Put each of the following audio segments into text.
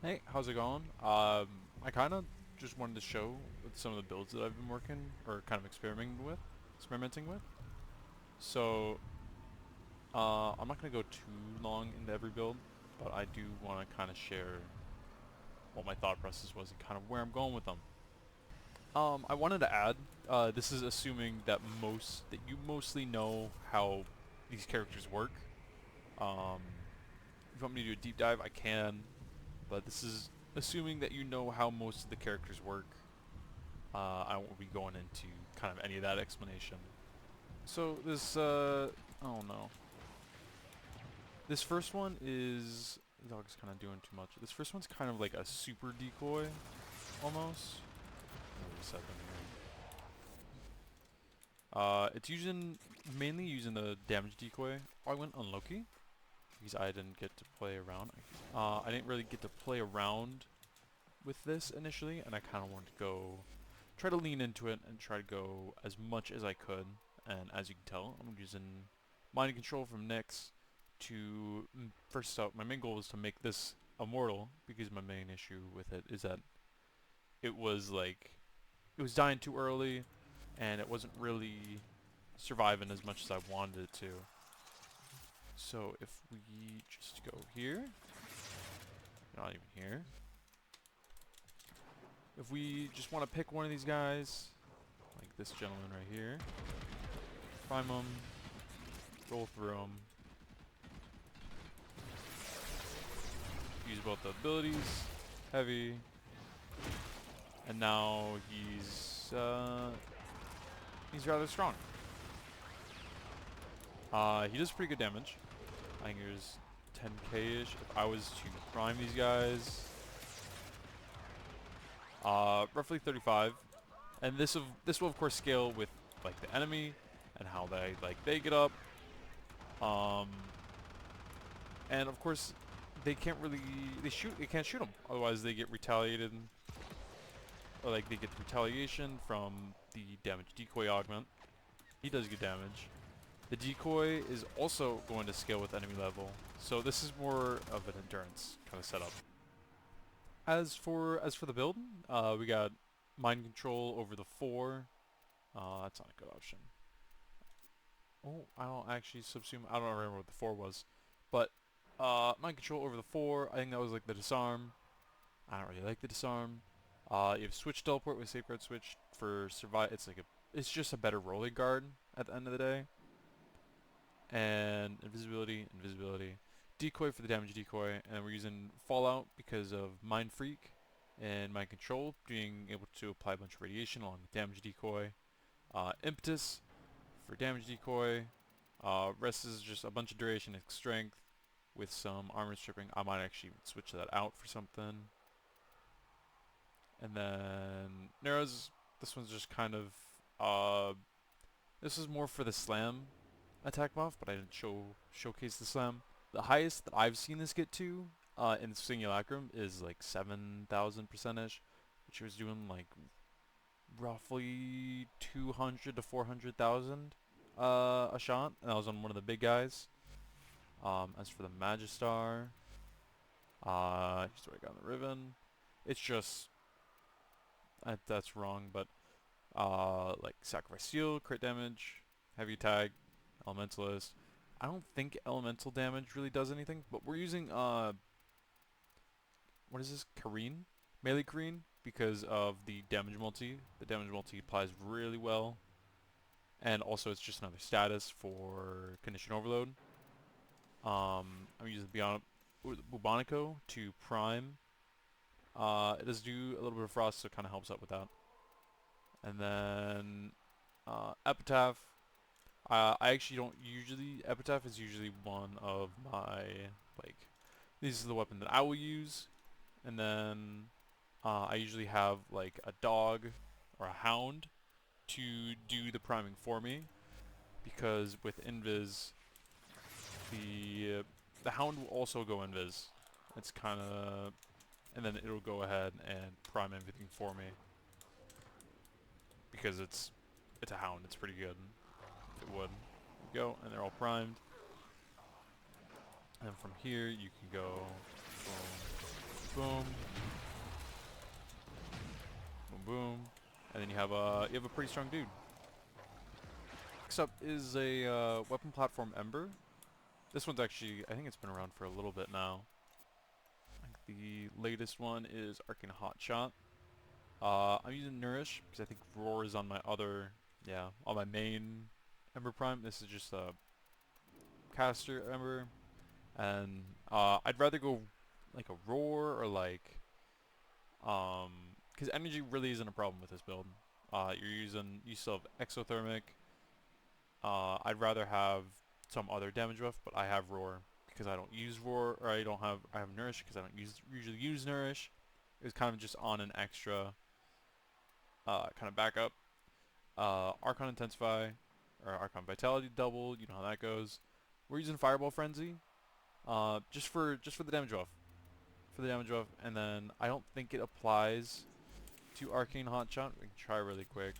Hey, how's it going? I kind of just wanted to show some of the builds that I've been working or kind of experimenting with. So, I'm not gonna go too long into every build, but I do want to kind of share what my thought process was and kind of where I'm going with them. I wanted to add, this is assuming that you mostly know how these characters work. Um, if you want me to do a deep dive, I can, but this is assuming that you know how most of the characters work. I won't be going into kind of any of that explanation. So oh no. This first one is, the dog's kind of doing too much. This first one's kind of like a super decoy, almost. Let me reset them here. It's mainly using the damage decoy. Oh, I went on Loki because I didn't get to play around. I didn't really get to play around with this initially, and I kind of wanted to try to lean into it and try to go as much as I could. And as you can tell, I'm using mind control from Nyx to first out. My main goal was to make this immortal because my main issue with it is that it was like it was dying too early, and it wasn't really surviving as much as I wanted it to. So if we just go here, not even here. If we just want to pick one of these guys, like this gentleman right here, prime him, roll through him, use both the abilities, heavy, and now he's rather strong. He does pretty good damage. I think it was 10k-ish. If I was to prime these guys, roughly 35. And this will of course scale with like the enemy and how they get up. Um, and of course they can't really they can't shoot them, otherwise they get retaliated, or like they get the retaliation from the damage decoy augment. He does good damage. The decoy is also going to scale with enemy level, so this is more of an endurance kind of setup. As for the build, we got mind control over the 4. That's not a good option. Oh, I don't actually subsume. I don't remember what the 4 was, but mind control over the 4. I think that was like the disarm. I don't really like the disarm. You have switch teleport with safeguard switch for survive. It's just a better rolling guard at the end of the day. And invisibility, decoy for the damage decoy, and we're using fallout because of mind freak and mind control, being able to apply a bunch of radiation along with damage decoy. Impetus for damage decoy. Rest is just a bunch of duration and strength with some armor stripping. I might actually switch that out for something. And then Nero's, this one's just kind of, this is more for the slam attack buff, but I didn't showcase the slam. The highest that I've seen this get to in Simulacrum is like 7,000%ish, which was doing like roughly 200 to 400,000 a shot, and that was on one of the big guys. As for the Magistar, here's what I got on the ribbon. It's just that's wrong, but like Sacrifice Seal, crit damage, heavy tag, Elementalist. I don't think elemental damage really does anything, but we're using what is this? Kareen? Melee Kareen, because of the damage multi. The damage multi applies really well. And also it's just another status for Condition Overload. I'm using Bubonico to prime. It does do a little bit of frost, so it kind of helps out with that. And then Epitaph. I actually don't usually. Epitaph is usually one of my, like, this is the weapon that I will use. And then I usually have like a dog or a hound to do the priming for me, because with invis, the hound will also go invis. It's kind of, and then it'll go ahead and prime everything for me because it's a hound. It's pretty good. If it would. There we go, and they're all primed. And from here you can go boom, boom, boom, boom, and then you have a pretty strong dude. Next up is a weapon platform Ember. This one's actually, I think it's been around for a little bit now. I think the latest one is Arcane Hotshot. I'm using Nourish because I think Roar is on my other, on my main Ember Prime. This is just a caster Ember, and I'd rather go like a Roar or like, because energy really isn't a problem with this build. You still have Exothermic. I'd rather have some other damage buff, but I have Roar because I don't use Roar, or I have Nourish because I don't usually use Nourish. It was kind of just on an extra kind of backup. Archon Intensify, or Archon Vitality double, you know how that goes. We're using Fireball Frenzy, just for the damage buff. For the damage buff, and then I don't think it applies to Arcane Hotshot. We can try really quick.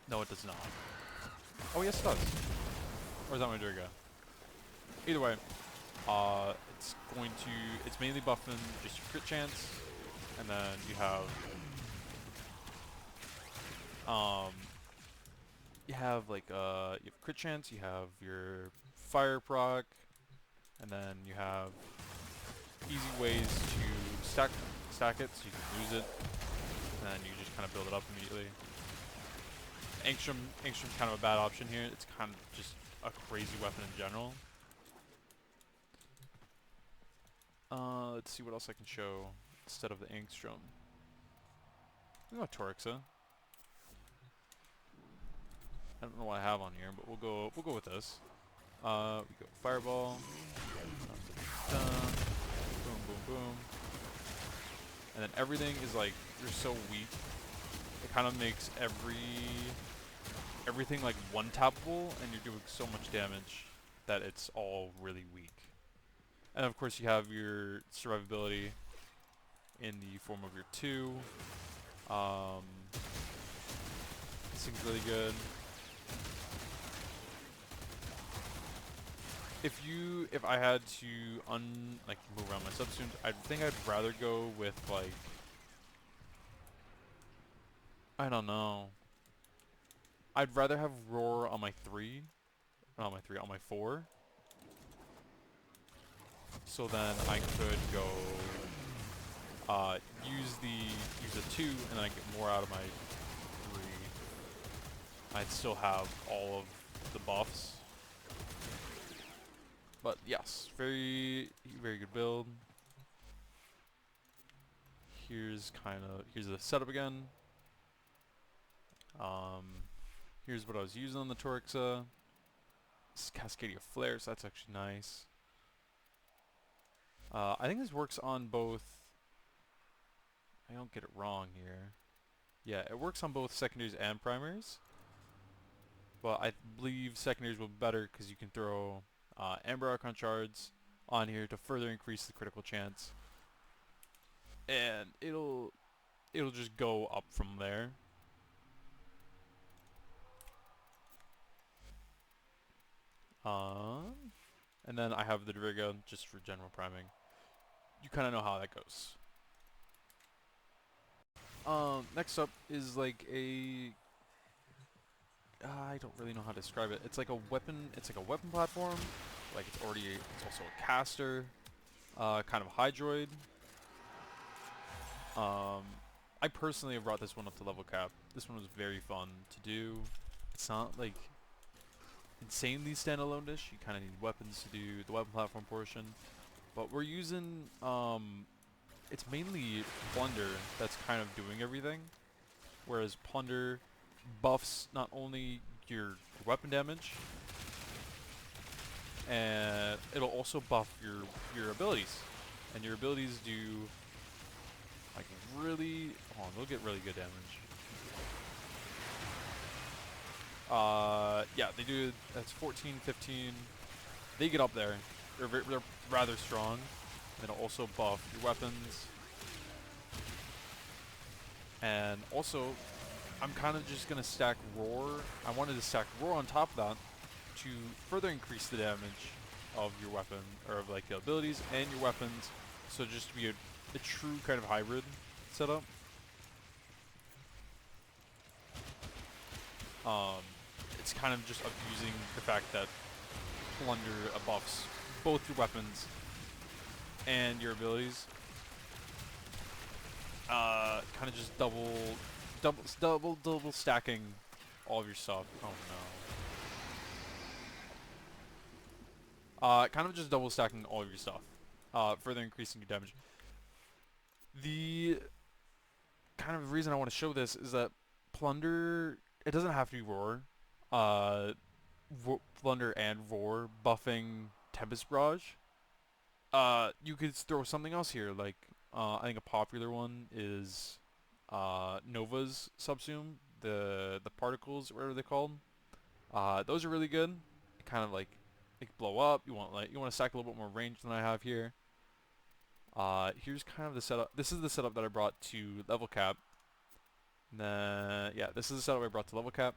No, it does not. Oh, yes, it does. Or is that my Durga? Either way, it's mainly buffing just your crit chance, and then you have you have crit chance, you have your fire proc, and then you have easy ways to stack it so you can lose it, and then you just kind of build it up immediately. Angstrom's kind of a bad option here. It's kind of just a crazy weapon in general. Let's see what else I can show instead of the Angstrom. We got Torixa. I don't know what I have on here, but we'll go with this. We go Fireball. Boom, boom, boom. And then everything is like, you're so weak. It kind of makes everything like one tappable, and you're doing so much damage that it's all really weak. And of course you have your survivability in the form of your 2. This thing's really good. If I had to move around my subsumes, I think I'd rather go with like, I don't know. I'd rather have Roar on my 3, not on my 3, on my 4. So then I could go use a 2, and then I get more out of my 3. I'd still have all of the buffs. But yes, very good build. Here's the setup again. Here's what I was using on the Torixa. This is Cascadia Flare, so that's actually nice. I think this works on both. I don't get it wrong here. Yeah, it works on both secondaries and primaries. But I believe secondaries will be better because you can throw Amber Archon shards on here to further increase the critical chance, and it'll just go up from there. And then I have the Driga just for general priming. You kind of know how that goes. Next up is like a I don't really know how to describe it. It's like a weapon. It's like a weapon platform. Like it's also a caster, kind of Hydroid. I personally have brought this one up to level cap. This one was very fun to do. It's not like insanely standalone-ish. You kind of need weapons to do the weapon platform portion, but we're using it's mainly Plunder that's kind of doing everything, whereas Plunder buffs not only your weapon damage, and it'll also buff your abilities, and your abilities do like really, they'll get really good damage. Yeah, they do. That's 14, 15. They get up there. They're rather strong. It'll also buff your weapons. And also, I'm kind of just going to stack Roar. I wanted to stack Roar on top of that to further increase the damage of your weapon, or of like the abilities and your weapons. So just to be a true kind of hybrid setup. It's kind of just abusing the fact that Plunder buffs both your weapons and your abilities. Kind of just double stacking all of your stuff. Oh no. Kind of just double stacking all of your stuff, further increasing your damage. The kind of reason I want to show this is that Plunder, it doesn't have to be Roar. Plunder and Roar buffing Tempest Barrage. You could throw something else here, like I think a popular one is Nova's Subsume, the particles, whatever they're called. Those are really good. Kind of like they blow up. You want to stack a little bit more range than I have here. Here's kind of the setup. This is the setup that I brought to level cap. Yeah, this is the setup I brought to level cap.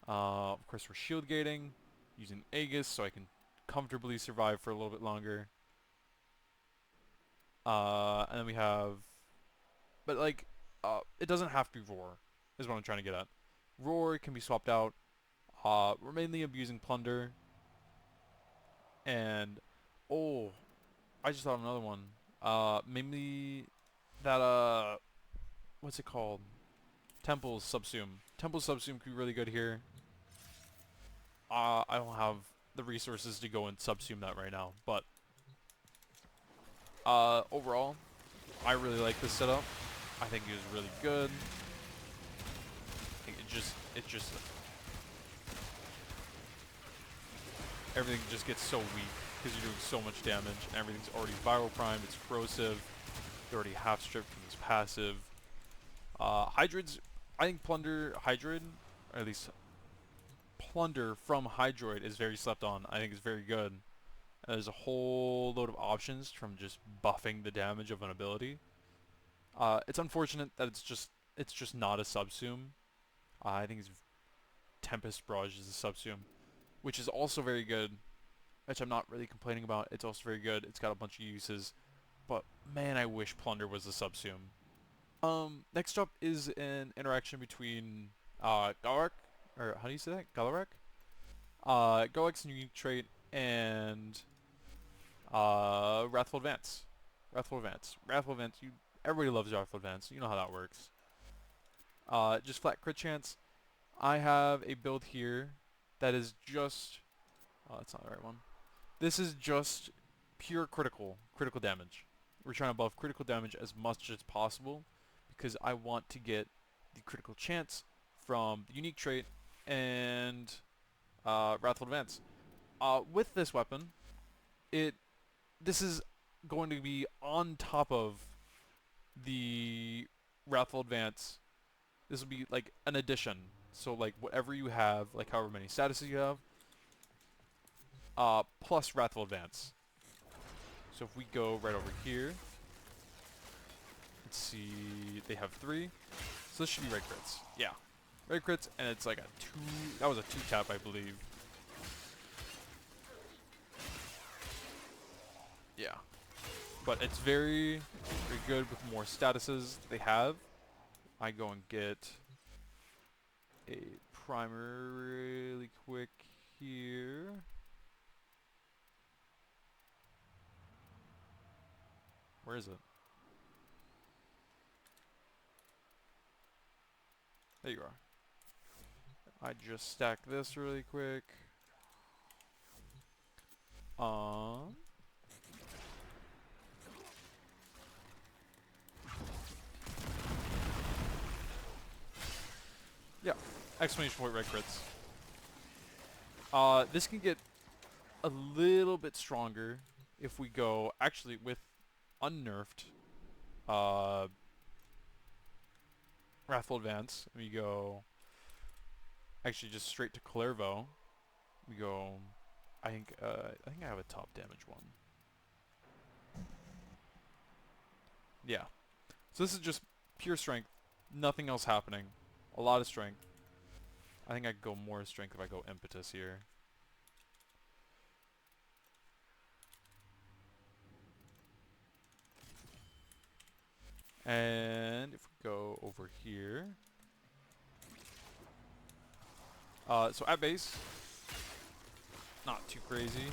Of course, we're shield gating using Aegis, so I can comfortably survive for a little bit longer. And then we have, but like, it doesn't have to be Roar, is what I'm trying to get at. Roar can be swapped out. We're mainly abusing Plunder. And, oh, I just thought of another one. Mainly that, what's it called? Temple's Subsume. Temple's Subsume could be really good here. I don't have the resources to go and subsume that right now, but overall, I really like this setup. I think it is really good. I think it just everything just gets so weak because you're doing so much damage and everything's already viral primed, it's corrosive, you're already half stripped from this passive. Hydroids, I think Plunder Hydroid, or at least Plunder from Hydroid is very slept on. I think it's very good. There's a whole load of options from just buffing the damage of an ability. It's unfortunate that it's just not a subsume. I think it's Tempest Barrage is a subsume, which is also very good, which I'm not really complaining about. It's also very good. It's got a bunch of uses, but man, I wish Plunder was a subsume. Next up is an interaction between Galariak, or how do you say that? Galariak? Galariak's unique trait and Wrathful Advance. Wrathful Advance. Wrathful Advance. Everybody loves Wrathful Advance. You know how that works. Just flat crit chance. I have a build here that is just. Oh, that's not the right one. This is just pure critical damage. We're trying to buff critical damage as much as possible because I want to get the critical chance from the unique trait and Wrathful Advance. With this weapon, this is going to be on top of the Wrathful Advance. This will be like an addition. So like whatever you have, like however many statuses you have, plus Wrathful Advance. So if we go right over here, let's see, they have 3. So this should be red crits. Yeah. Red crits, and it's like a 2, that was a 2-tap, I believe. Yeah. But it's very, very good with more statuses they have. I go and get a primer really quick here. Where is it? There you are. I just stack this really quick. Yeah, exclamation point red crits. This can get a little bit stronger if we go actually with unnerfed Wrathful Advance. We go actually just straight to Kullervo. We go. I think I have a top damage one. Yeah. So this is just pure strength, nothing else happening. A lot of strength. I think I could go more strength if I go impetus here. And if we go over here, so at base, not too crazy.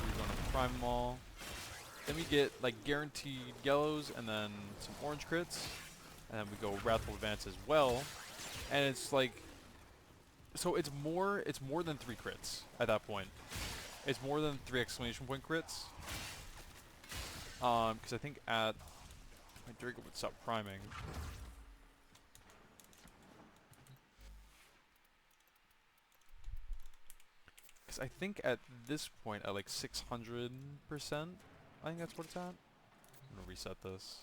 We're going to prime them all. Then we get like guaranteed yellows and then some orange crits. And then we go Wrathful Advance as well. And it's like, so it's more than 3 crits at that point. It's more than 3 exclamation point crits. Because I think at, my Draco would stop priming. Because I think at this point, at like 600%, I think that's what it's at. I'm going to reset this.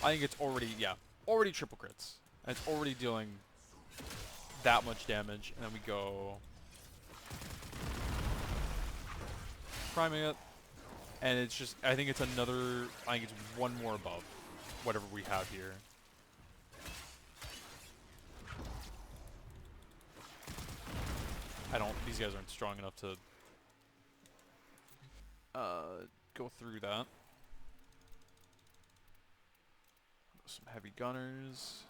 I think it's already, yeah, already triple crits. And it's already dealing that much damage. And then we go priming it. And it's just, I think it's another, I think it's one more above whatever we have here. These guys aren't strong enough to go through that. Some heavy gunners.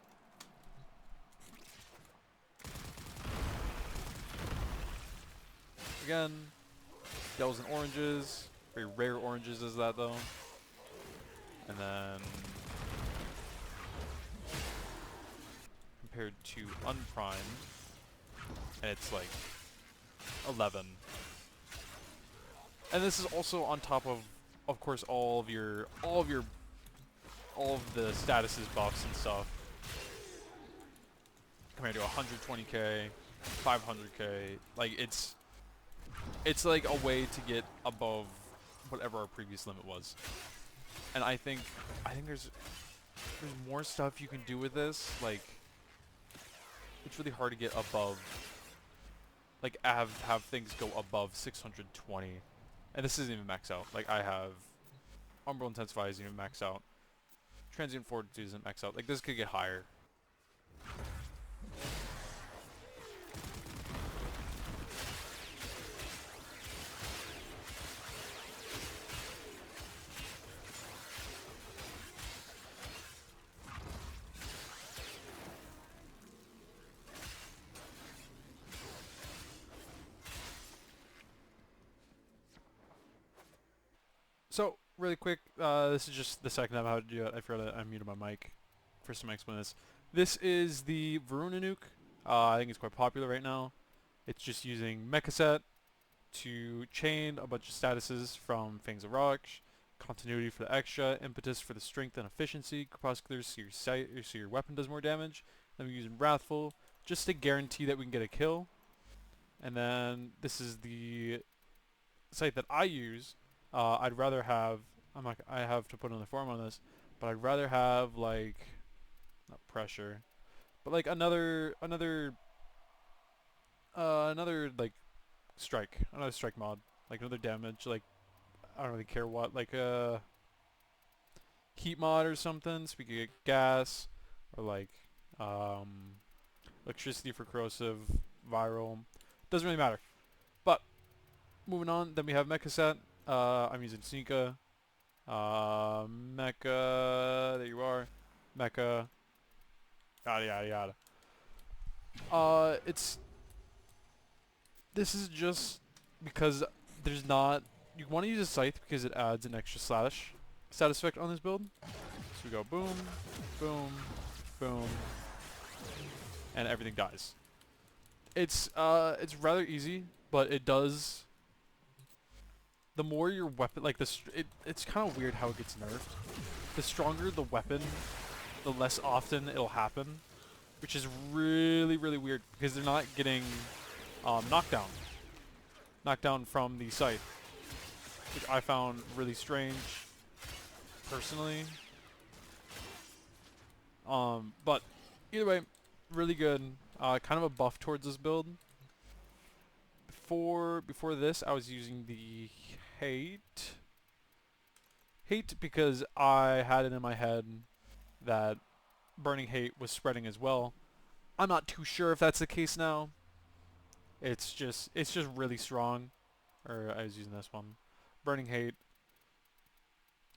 Again, yellows and oranges. Very rare oranges is that though. And then compared to unprimed, and it's like 11. And this is also on top of course, all of the statuses, buffs and stuff. Compared to 120k, 500k, like it's like a way to get above whatever our previous limit was. And I think there's more stuff you can do with this. Like, it's really hard to get above, like have things go above 620. And this isn't even max out. Like, I have Umbral Intensify isn't even max out. Transient Fortitude isn't max out. Like, this could get higher. So, really quick, this is just the second time how to do it. I forgot I muted my mic. First time I explain this. This is the Varuna nuke. I think it's quite popular right now. It's just using Mecha Set to chain a bunch of statuses from Fangs of Rock, Continuity for the extra, Impetus for the strength and efficiency, Crepusculars so your sight or so your weapon does more damage. Then we're using Wrathful just to guarantee that we can get a kill. And then this is the site that I use. I'd rather have, I have to put on the form on this, but I'd rather have like, not pressure, but like another like another strike mod, like another damage, like I don't really care what, like a heat mod or something, so we could get gas, or like electricity for corrosive, viral, doesn't really matter. But moving on, then we have Mecha Set. I'm using Sneaka. Mecha, there you are. Mecha. Yada yada yada. This is just because there's not, you want to use a Scythe because it adds an extra slash status effect on this build. So we go boom, boom, boom, and everything dies. It's rather easy, but it does, the more your weapon, like it's kind of weird how it gets nerfed. The stronger the weapon, the less often it'll happen, which is really, really weird because they're not getting knockdown from the scythe, which I found really strange, personally. But either way, really good. Kind of a buff towards this build. Before this, I was using the hate because I had it in my head that burning hate was spreading as well. I'm not too sure if that's the case now. It's just really strong. Or I was using this one, Burning Hate,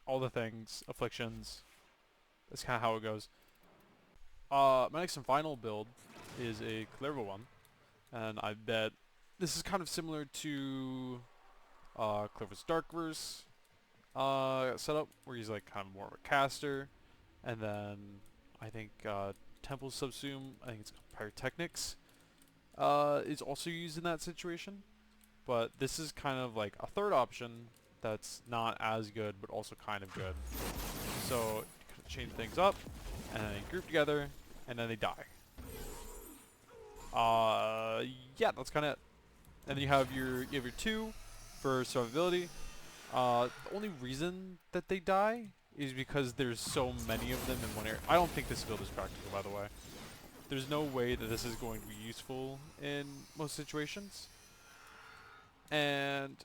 all the things, Afflictions. That's kind of how it goes. My next and final build is a Kullervo one, and I bet this is kind of similar to Kullervo's Darkverse setup, where he's like kind of more of a caster, and then I think Temple Subsume, I think it's called Pyrotechnics, is also used in that situation. But this is kind of like a third option that's not as good, but also kind of good. So you kind of change things up, and then they group together, and then they die. Yeah, that's kind of it. And then you have your two for survivability. The only reason that they die is because there's so many of them in one area. I don't think this build is practical, by the way. There's no way that this is going to be useful in most situations. And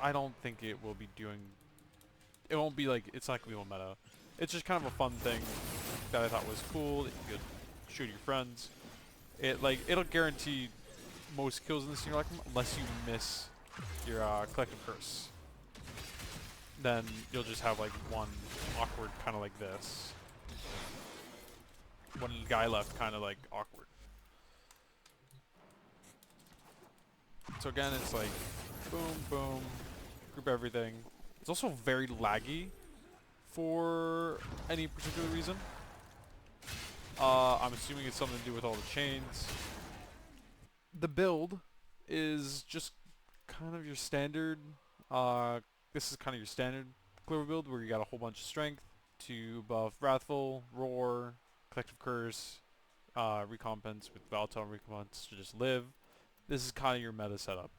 I don't think it will be doing, it won't be like, it's not going to be one meta. It's just kind of a fun thing that I thought was cool, that you could shoot your friends. It'll guarantee most kills in this thing, unless you miss your collective curse. Then you'll just have like one awkward kind of like this. One guy left kind of like awkward. So again, it's like boom, boom, group everything. It's also very laggy for any particular reason. I'm assuming it's something to do with all the chains. The build is just kind of your standard, this is kind of your standard Kullervo build where you got a whole bunch of strength to buff Wrathful, Roar, Collective Curse, Recompense with Volatile Recompense to just live. This is kind of your meta setup.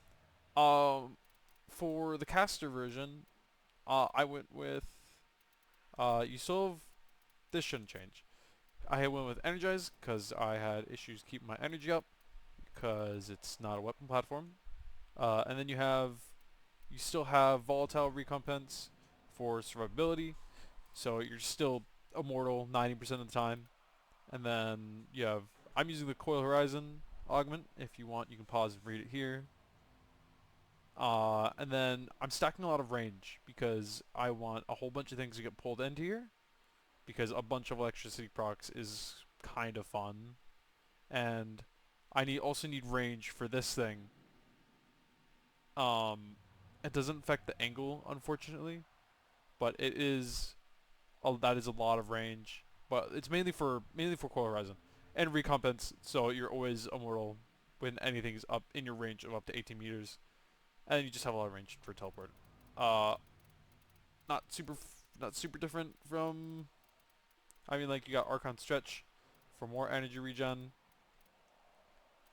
For the caster version, I went with, you still have, this shouldn't change. I went with Energize because I had issues keeping my energy up because it's not a weapon platform. And then you still have Volatile Recompense for survivability, so you're still immortal 90% of the time. And then you have, I'm using the Coil Horizon augment. If you want, you can pause and read it here. And then I'm stacking a lot of range because I want a whole bunch of things to get pulled into here, because a bunch of electricity procs is kind of fun. And I also need range for this thing. It doesn't affect the angle, unfortunately, but that is a lot of range. But it's mainly for Coil Horizon and Recompense, so you're always immortal when anything's up in your range of up to 18 meters, and you just have a lot of range for teleport. Uh, not super different from. I mean, like you got Archon Stretch for more energy regen,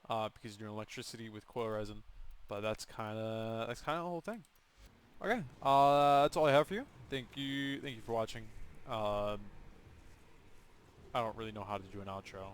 because you're doing electricity with Coil Horizon. But that's kind of the whole thing. Okay, that's all I have for you. Thank you for watching. I don't really know how to do an outro.